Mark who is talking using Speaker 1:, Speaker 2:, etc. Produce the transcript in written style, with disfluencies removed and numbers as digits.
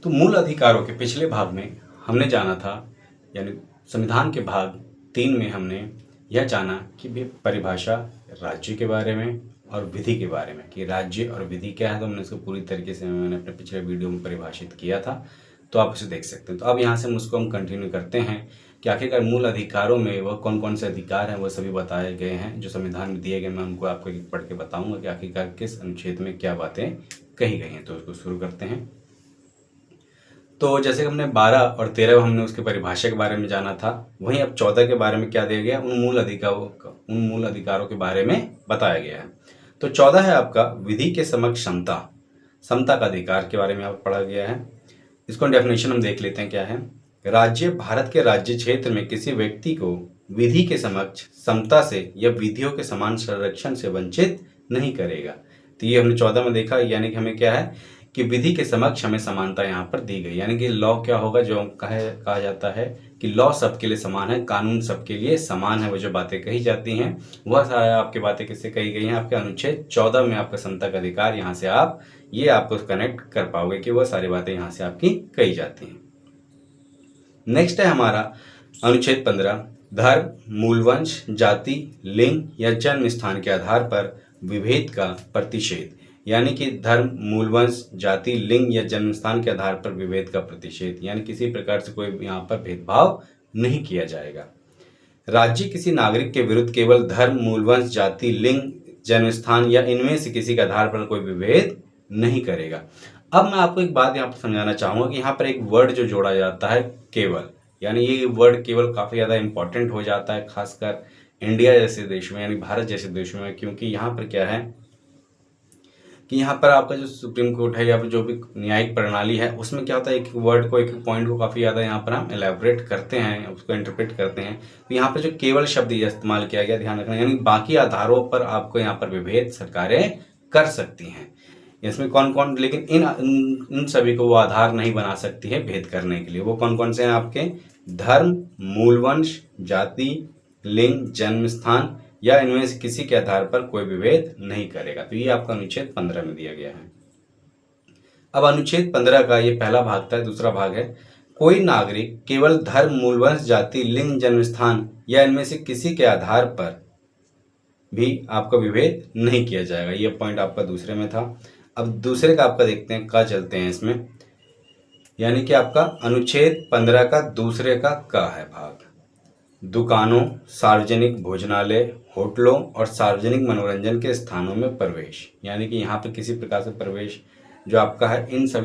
Speaker 1: तो मूल अधिकारों के पिछले भाग में हमने जाना था, यानी संविधान के भाग 3 में हमने यह जाना कि परिभाषा राज्य के बारे में और विधि के बारे में, कि राज्य और विधि क्या है। तो हमने इसको पूरी तरीके से मैंने अपने पिछले वीडियो में परिभाषित किया था, तो आप इसे देख सकते हैं। तो अब यहाँ से उसको हम कंटिन्यू करते हैं कि आखिरकार मूल अधिकारों में वह कौन कौन से अधिकार हैं, वो सभी बताए गए हैं जो संविधान में दिए गए। मैं उनको आपको एक पढ़ के बताऊंगा कि आखिरकार किस अनुच्छेद में क्या बातें कही गई हैं। तो उसको शुरू करते हैं। तो जैसे कि हमने 12 और 13 हमने उसके परिभाषा के बारे में जाना था, वहीं अब 14 के बारे में क्या दिया गया, उन मूल अधिकारों के बारे में बताया गया है। तो 14 है आपका विधि के समक्ष समता का अधिकार के बारे में आप पढ़ा गया है। इसको डेफिनेशन हम देख लेते हैं क्या है। राज्य भारत के राज्य क्षेत्र में किसी व्यक्ति को विधि के समक्ष समता से या विधियों के समान संरक्षण से वंचित नहीं करेगा। तो ये हमने 14 में देखा, यानी कि हमें क्या है कि विधि के समक्ष हमें समानता यहाँ पर दी गई। यानी कि लॉ क्या होगा, जो कहा जाता है कि लॉ सबके लिए समान है, कानून सबके लिए समान है। वो जो बातें कही जाती हैं वह सारा आपकी बातें किससे कही गई हैं, आपके अनुच्छेद 14 में आपका समता का अधिकार। यहाँ से आप ये आपको कनेक्ट कर पाओगे कि वह सारी बातें यहाँ से आपकी कही जाती हैं। नेक्स्ट है हमारा अनुच्छेद 15, धर्म, मूलवंश, जाति, लिंग या जन्म स्थान के आधार पर विभेद का प्रतिषेध। यानी कि धर्म, मूलवंश, जाति, लिंग या जन्म स्थान के आधार पर विभेद का प्रतिषेध, यानी किसी प्रकार से कोई यहाँ पर भेदभाव नहीं किया जाएगा। राज्य किसी नागरिक के विरुद्ध केवल धर्म, मूलवंश, जाति, लिंग, जन्म स्थान या इनमें से किसी के आधार पर कोई विभेद नहीं करेगा। अब मैं आपको एक बात यहाँ पर समझाना चाहूंगा कि यहाँ पर एक वर्ड जो जोड़ा जाता है केवल, यानी ये वर्ड केवल काफ़ी ज़्यादा इंपॉर्टेंट हो जाता है खासकर इंडिया जैसे देश में, यानी भारत जैसे देश में, क्योंकि यहाँ पर क्या है कि यहाँ पर आपका जो सुप्रीम कोर्ट है या फिर जो भी न्यायिक प्रणाली है, उसमें क्या होता है एक वर्ड को, एक पॉइंट को काफ़ी ज़्यादा यहाँ पर हम एलैबोरेट करते हैं, उसको इंटरप्रेट करते हैं। तो यहाँ पर जो केवल शब्द इस्तेमाल किया गया, ध्यान रखना, यानी बाकी आधारों पर आपको यहाँ पर विभेद सरकारें कर सकती हैं। इसमें कौन कौन, लेकिन इन सभी को वो आधार नहीं बना सकती है भेद करने के लिए। वो कौन कौन से हैं आपके, धर्म, मूलवंश, जाति, लिंग, जन्म स्थान या इनमें से किसी के आधार पर कोई विभेद नहीं करेगा। तो ये आपका अनुच्छेद 15 में दिया गया है। अब अनुच्छेद 15 का ये पहला भाग था। दूसरा भाग है, कोई नागरिक केवल धर्म, मूलवंश, जाति, लिंग, जन्म स्थान या इनमें से किसी के आधार पर भी आपका विभेद नहीं किया जाएगा। ये पॉइंट आपका दूसरे में था। अब दूसरे का आपका देखते हैं, का चलते हैं इसमें, यानी कि आपका अनुच्छेद 15 का दूसरे का क है भाग, दुकानों, सार्वजनिक भोजनालय, होटलों और सार्वजनिक मनोरंजन के स्थानों में प्रवेश। यानी कि यहाँ पर किसी प्रकार से प्रवेश जो आपका है, इन सभी